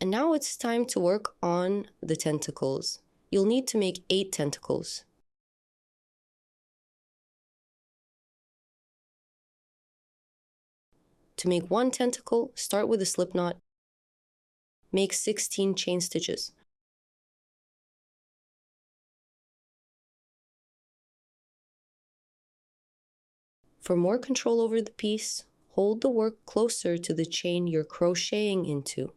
And now it's time to work on the tentacles. You'll need to make 8 tentacles. To make 1 tentacle, start with a slip knot. Make 16 chain stitches. For more control over the piece, hold the work closer to the chain you're crocheting into.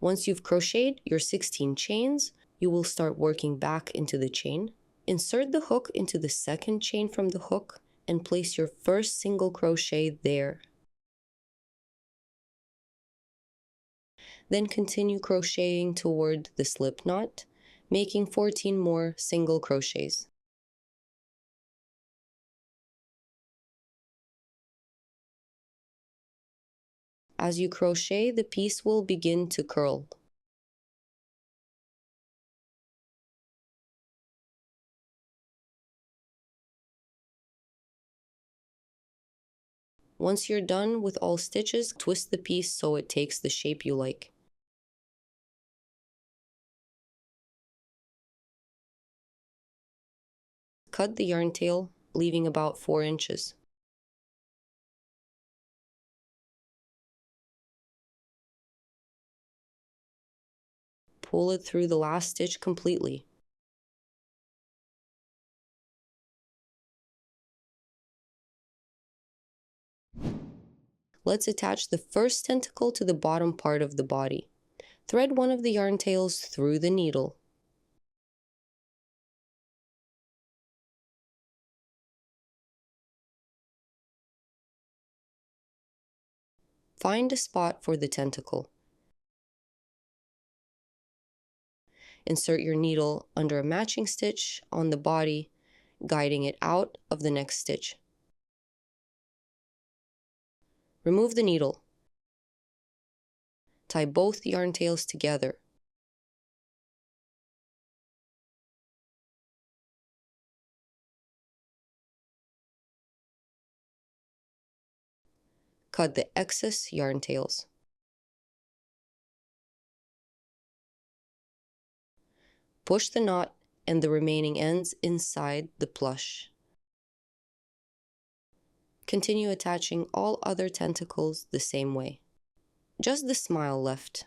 Once you've crocheted your 16 chains, you will start working back into the chain. Insert the hook into the second chain from the hook and place your first single crochet there. Then continue crocheting toward the slip knot, making 14 more single crochets. As you crochet, the piece will begin to curl. Once you're done with all stitches, twist the piece so it takes the shape you like. Cut the yarn tail, leaving about 4 inches. Pull it through the last stitch completely. Let's attach the first tentacle to the bottom part of the body. Thread one of the yarn tails through the needle. Find a spot for the tentacle. Insert your needle under a matching stitch on the body, guiding it out of the next stitch. Remove the needle. Tie both yarn tails together. Cut the excess yarn tails. Push the knot and the remaining ends inside the plush. Continue attaching all other tentacles the same way. Just the smile left.